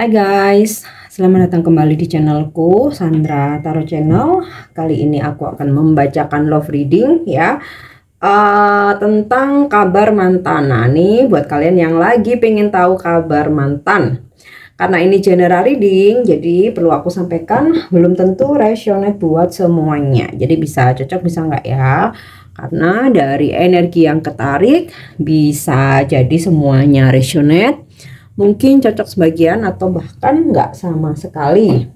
Hai guys, selamat datang kembali di channelku Sandra Tarot Channel. Kali ini aku akan membacakan love reading ya, tentang kabar mantan. Nah nih buat kalian yang lagi pengen tahu kabar mantan, karena ini general reading, jadi perlu aku sampaikan belum tentu resonate buat semuanya. Jadi bisa cocok bisa enggak ya, karena dari energi yang ketarik bisa jadi semuanya resonate, mungkin cocok sebagian atau bahkan nggak sama sekali.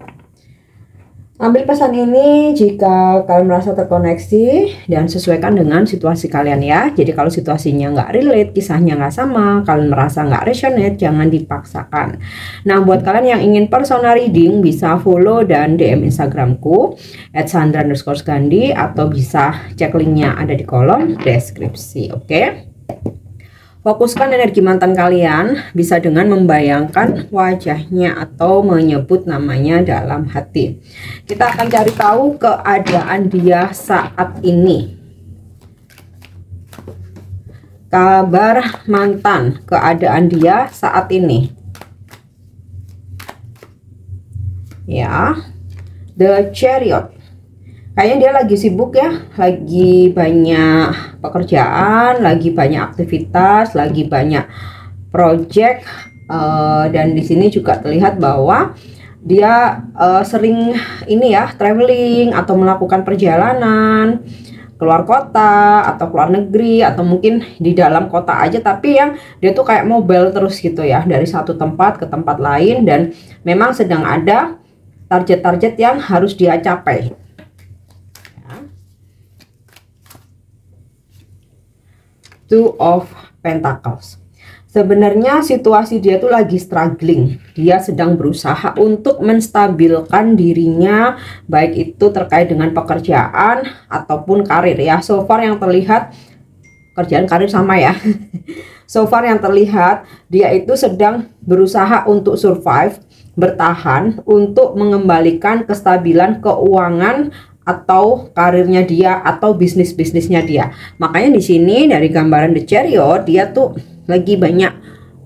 Ambil pesan ini jika kalian merasa terkoneksi dan sesuaikan dengan situasi kalian ya. Jadi kalau situasinya nggak relate, kisahnya nggak sama, kalian merasa nggak resonate, jangan dipaksakan. Nah buat kalian yang ingin personal reading bisa follow dan DM Instagramku @sandra_gandhi atau bisa cek linknya ada di kolom deskripsi. Oke? Fokuskan energi mantan kalian bisa dengan membayangkan wajahnya atau menyebut namanya dalam hati. Kita akan cari tahu keadaan dia saat ini. Kabar mantan, keadaan dia saat ini. Ya, The Chariot. Kayaknya dia lagi sibuk ya, lagi banyak pekerjaan, lagi banyak aktivitas, lagi banyak project, dan di sini juga terlihat bahwa dia sering ini ya, traveling atau melakukan perjalanan keluar kota atau keluar negeri atau mungkin di dalam kota aja, tapi yang dia tuh kayak mobile terus gitu ya, dari satu tempat ke tempat lain, dan memang sedang ada target-target yang harus dia capai. Two of Pentacles. Sebenarnya situasi dia tuh lagi struggling. Dia sedang berusaha untuk menstabilkan dirinya, baik itu terkait dengan pekerjaan ataupun karir ya. So far yang terlihat kerjaan karir sama ya. So far yang terlihat dia itu sedang berusaha untuk survive, bertahan untuk mengembalikan kestabilan keuangan atau karirnya dia atau bisnisnya dia. Makanya di sini dari gambaran The Chariot dia tuh lagi banyak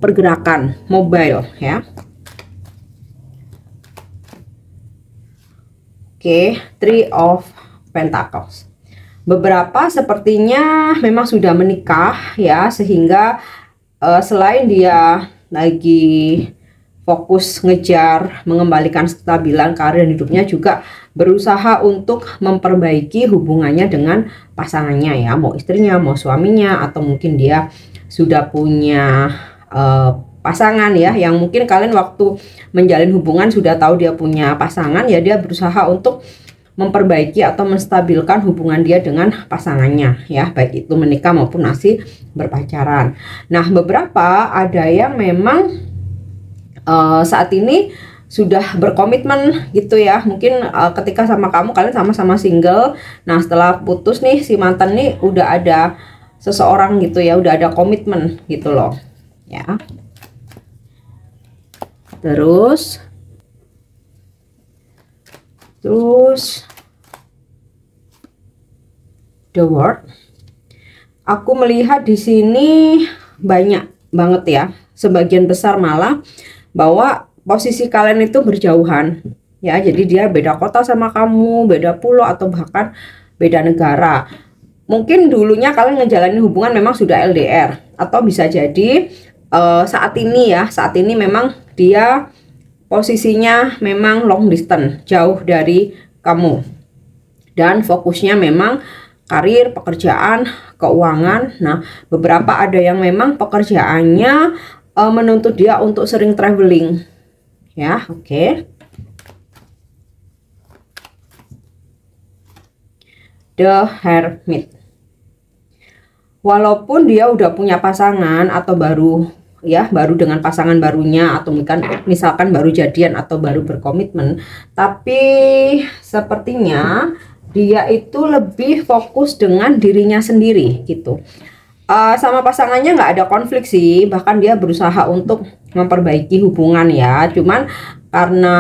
pergerakan mobile ya. Oke, Three of Pentacles. Beberapa sepertinya memang sudah menikah ya, sehingga selain dia lagi fokus ngejar mengembalikan kestabilan karir hidupnya, juga berusaha untuk memperbaiki hubungannya dengan pasangannya ya, mau istrinya, mau suaminya, atau mungkin dia sudah punya pasangan ya, yang mungkin kalian waktu menjalin hubungan sudah tahu dia punya pasangan ya, dia berusaha untuk memperbaiki atau menstabilkan hubungan dia dengan pasangannya ya, baik itu menikah maupun masih berpacaran. Nah beberapa ada yang memang saat ini sudah berkomitmen gitu ya, mungkin ketika sama kamu kalian sama-sama single, nah setelah putus nih si mantan nih udah ada seseorang gitu ya, udah ada komitmen gitu loh ya. Terus The World, aku melihat di sini banyak banget ya, sebagian besar malah bahwa posisi kalian itu berjauhan ya, jadi dia beda kota sama kamu, beda pulau atau bahkan beda negara. Mungkin dulunya kalian ngejalanin hubungan memang sudah LDR, atau bisa jadi saat ini memang dia posisinya memang long distance, jauh dari kamu, dan fokusnya memang karir, pekerjaan, keuangan. Nah beberapa ada yang memang pekerjaannya menuntut dia untuk sering traveling ya. Oke. The Hermit. Walaupun dia udah punya pasangan atau baru dengan pasangan barunya, atau misalkan baru jadian atau baru berkomitmen, tapi sepertinya dia itu lebih fokus dengan dirinya sendiri gitu. Sama pasangannya nggak ada konflik sih, bahkan dia berusaha untuk memperbaiki hubungan ya, cuman karena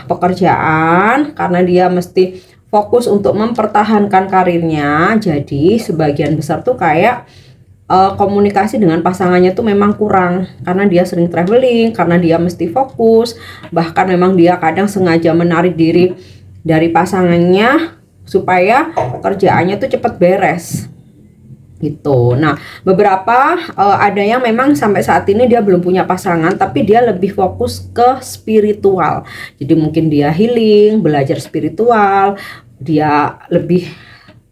pekerjaan, karena dia mesti fokus untuk mempertahankan karirnya, jadi sebagian besar tuh kayak komunikasi dengan pasangannya tuh memang kurang karena dia sering traveling, karena dia mesti fokus, bahkan memang dia kadang sengaja menarik diri dari pasangannya supaya kerjaannya tuh cepat beres gitu. Nah, beberapa ada yang memang sampai saat ini dia belum punya pasangan, tapi dia lebih fokus ke spiritual. Jadi mungkin dia healing, belajar spiritual, dia lebih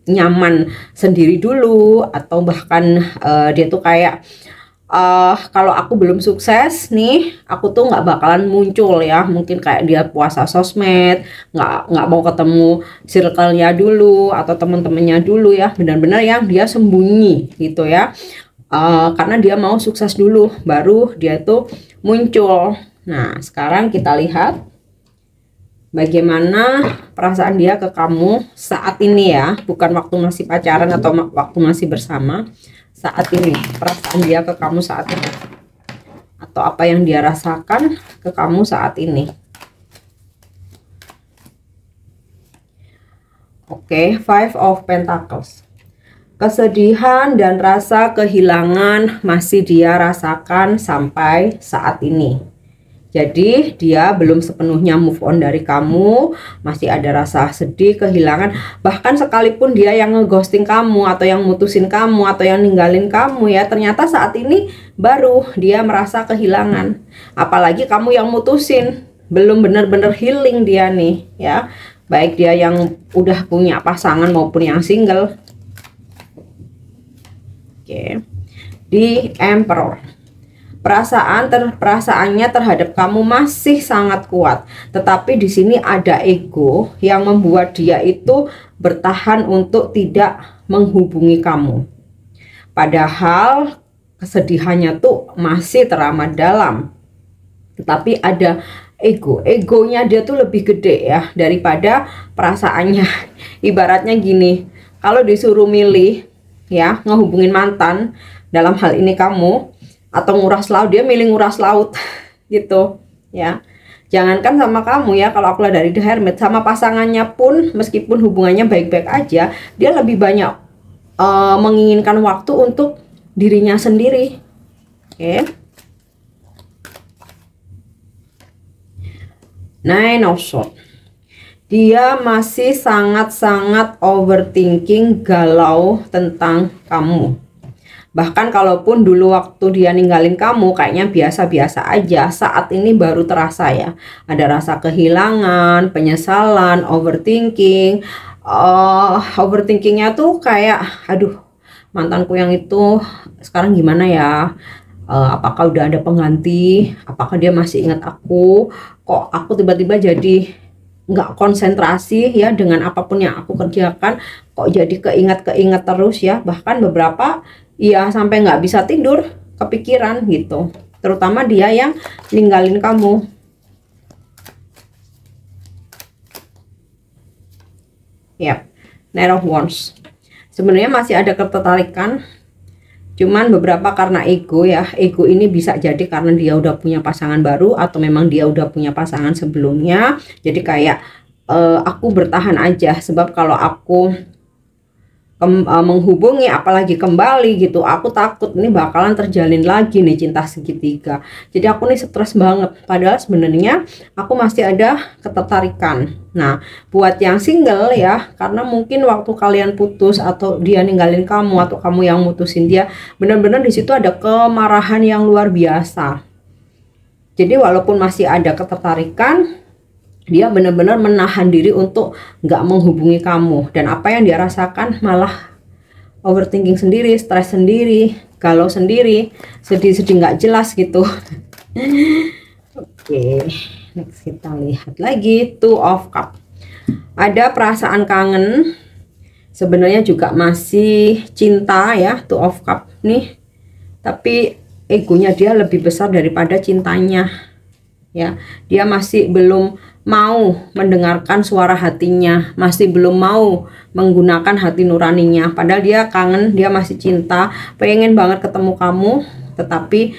nyaman sendiri dulu, atau bahkan dia tuh kayak kalau aku belum sukses nih, aku tuh nggak bakalan muncul ya. Mungkin kayak dia puasa sosmed, nggak mau ketemu circle-nya dulu atau teman-temannya dulu ya. Benar-benar yang dia sembunyi gitu ya. Karena dia mau sukses dulu, baru dia tuh muncul. Nah, sekarang kita lihat bagaimana perasaan dia ke kamu saat ini ya, bukan waktu masih pacaran atau waktu masih bersama. Saat ini perasaan dia ke kamu saat ini, atau apa yang dia rasakan ke kamu saat ini. Oke, Five of Pentacles. Kesedihan dan rasa kehilangan masih dia rasakan sampai saat ini. Jadi dia belum sepenuhnya move on dari kamu, masih ada rasa sedih, kehilangan. Bahkan sekalipun dia yang ngeghosting kamu, atau yang mutusin kamu, atau yang ninggalin kamu ya, ternyata saat ini baru dia merasa kehilangan. Apalagi kamu yang mutusin, belum benar-benar healing dia nih ya. Baik dia yang udah punya pasangan maupun yang single. Oke. Di Emperor. Perasaannya terhadap kamu masih sangat kuat, tetapi di sini ada ego yang membuat dia itu bertahan untuk tidak menghubungi kamu. Padahal kesedihannya tuh masih teramat dalam, tetapi ada egonya dia tuh lebih gede ya daripada perasaannya. Ibaratnya gini, kalau disuruh milih ya, ngehubungin mantan, dalam hal ini kamu, atau nguras laut, dia milih nguras laut gitu ya. Jangankan sama kamu ya, kalau aku lihat dari The Hermit, sama pasangannya pun meskipun hubungannya baik-baik aja, dia lebih banyak menginginkan waktu untuk dirinya sendiri. Oke. Nine of Swords. Dia masih sangat-sangat overthinking, galau tentang kamu. Bahkan kalaupun dulu waktu dia ninggalin kamu kayaknya biasa-biasa aja, saat ini baru terasa ya. Ada rasa kehilangan, penyesalan, overthinking. Overthinkingnya tuh kayak, aduh, mantanku yang itu sekarang gimana ya? Apakah udah ada pengganti? Apakah dia masih ingat aku? Kok aku tiba-tiba jadi nggak konsentrasi ya dengan apapun yang aku kerjakan? Kok jadi keingat terus ya? Bahkan beberapa iya sampai nggak bisa tidur, kepikiran gitu. Terutama dia yang ninggalin kamu. Yap, Knight of Wands. Sebenarnya masih ada ketertarikan, cuman beberapa karena ego ya. Ego ini bisa jadi karena dia udah punya pasangan baru, atau memang dia udah punya pasangan sebelumnya. Jadi kayak aku bertahan aja, sebab kalau aku menghubungi apalagi kembali gitu, aku takut ini bakalan terjalin lagi nih cinta segitiga. Jadi aku nih stres banget, padahal sebenarnya aku masih ada ketertarikan. Nah, buat yang single ya, karena mungkin waktu kalian putus atau dia ninggalin kamu atau kamu yang mutusin dia, benar-benar di situ ada kemarahan yang luar biasa. Jadi walaupun masih ada ketertarikan, dia benar-benar menahan diri untuk nggak menghubungi kamu. Dan apa yang dia rasakan malah overthinking sendiri, stres sendiri, galau sendiri, sedih-sedih nggak jelas gitu. Oke, next kita lihat lagi Two of Cups. Ada perasaan kangen, sebenarnya juga masih cinta ya Two of Cups nih, tapi egonya dia lebih besar daripada cintanya ya. Dia masih belum mau mendengarkan suara hatinya, masih belum mau menggunakan hati nuraninya. Padahal dia kangen, dia masih cinta, pengen banget ketemu kamu, tetapi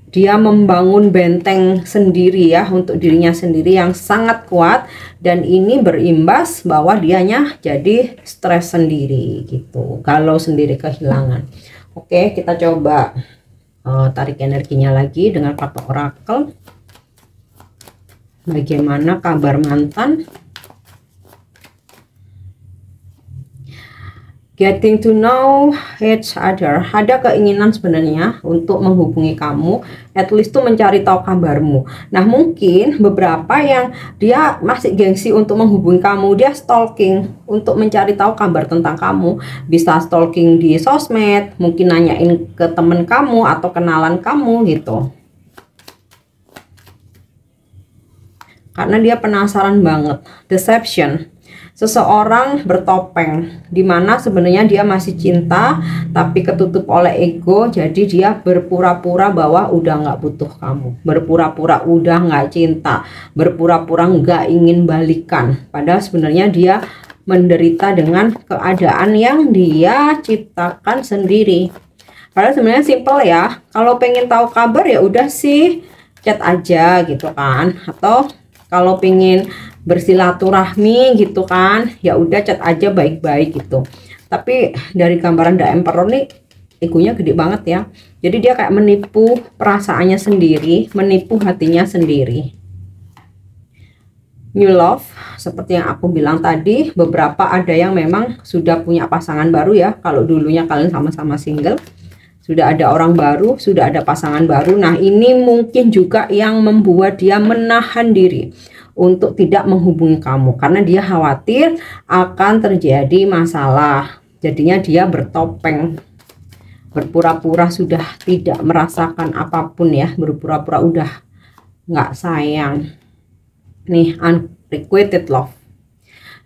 dia membangun benteng sendiri ya untuk dirinya sendiri yang sangat kuat, dan ini berimbas bahwa dianya jadi stres sendiri gitu, galau sendiri, kehilangan. Oke, kita coba tarik energinya lagi dengan kartu oracle. Bagaimana kabar mantan? Getting to know each other. Ada keinginan sebenarnya untuk menghubungi kamu, at least tuh mencari tahu kabarmu. Nah, mungkin beberapa yang dia masih gengsi untuk menghubungi kamu, dia stalking untuk mencari tahu kabar tentang kamu. Bisa stalking di sosmed, mungkin nanyain ke temen kamu atau kenalan kamu gitu. Karena dia penasaran banget. Deception. Seseorang bertopeng, dimana sebenarnya dia masih cinta tapi ketutup oleh ego, jadi dia berpura-pura bahwa udah nggak butuh kamu, berpura-pura udah nggak cinta, berpura-pura nggak ingin balikan, padahal sebenarnya dia menderita dengan keadaan yang dia ciptakan sendiri. Padahal sebenarnya simple ya, kalau pengen tahu kabar ya udah sih chat aja gitu kan, atau kalau pengen bersilaturahmi gitu kan, ya udah chat aja baik-baik gitu. Tapi dari gambaran The Emperor nih, egonya gede banget ya. Jadi dia kayak menipu perasaannya sendiri, menipu hatinya sendiri. New love, seperti yang aku bilang tadi, beberapa ada yang memang sudah punya pasangan baru ya. Kalau dulunya kalian sama-sama single, sudah ada orang baru, sudah ada pasangan baru. Nah, ini mungkin juga yang membuat dia menahan diri untuk tidak menghubungi kamu karena dia khawatir akan terjadi masalah. Jadinya dia bertopeng, berpura-pura sudah tidak merasakan apapun ya, berpura-pura udah nggak sayang. Nih, unrequited love,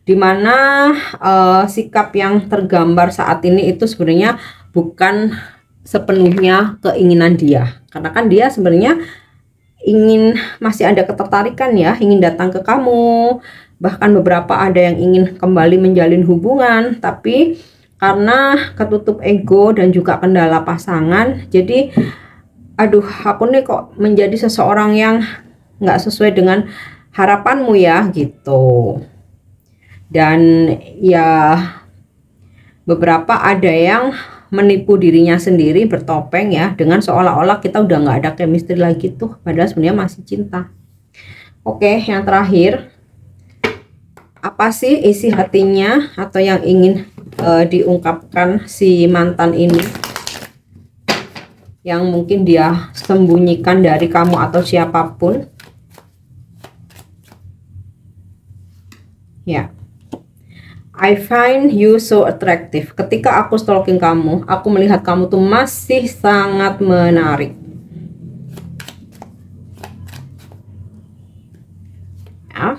dimana sikap yang tergambar saat ini itu sebenarnya bukan sepenuhnya keinginan dia, karena kan dia sebenarnya ingin, masih ada ketertarikan ya, ingin datang ke kamu, bahkan beberapa ada yang ingin kembali menjalin hubungan, tapi karena ketutup ego dan juga kendala pasangan, jadi aduh, aku nih kok menjadi seseorang yang nggak sesuai dengan harapanmu ya gitu. Dan ya beberapa ada yang menipu dirinya sendiri, bertopeng ya, dengan seolah-olah kita udah nggak ada chemistry lagi tuh, padahal sebenarnya masih cinta. Oke, yang terakhir, apa sih isi hatinya atau yang ingin diungkapkan si mantan ini, yang mungkin dia sembunyikan dari kamu atau siapapun ya. I find you so attractive. Ketika aku stalking kamu, aku melihat kamu tuh masih sangat menarik. Ya.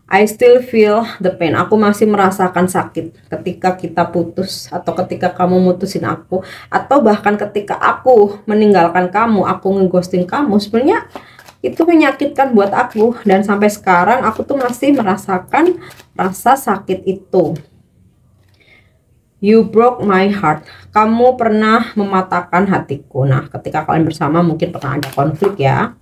I still feel the pain. Aku masih merasakan sakit ketika kita putus, atau ketika kamu mutusin aku, atau bahkan ketika aku meninggalkan kamu, aku ngeghosting kamu. Sebenarnya itu menyakitkan buat aku, dan sampai sekarang aku tuh masih merasakan rasa sakit itu. You broke my heart. Kamu pernah mematahkan hatiku. Nah, ketika kalian bersama mungkin pernah ada konflik ya.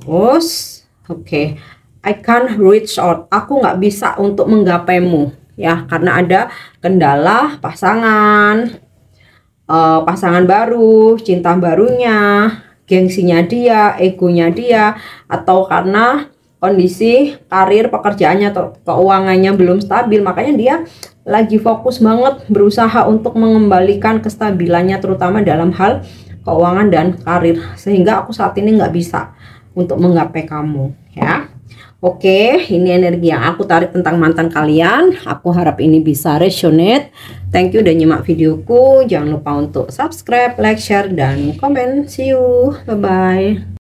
Terus, oke, I can't reach out. Aku nggak bisa untuk menggapaimu ya, karena ada kendala pasangan, pasangan baru, cinta barunya, gengsinya dia, egonya dia, atau karena kondisi karir pekerjaannya atau keuangannya belum stabil, makanya dia lagi fokus banget berusaha untuk mengembalikan kestabilannya, terutama dalam hal keuangan dan karir, sehingga aku saat ini nggak bisa untuk menggapai kamu ya. Oke, ini energi yang aku tarik tentang mantan kalian. Aku harap ini bisa resonate. Thank you udah nyimak videoku. Jangan lupa untuk subscribe, like, share, dan komen. See you. Bye-bye.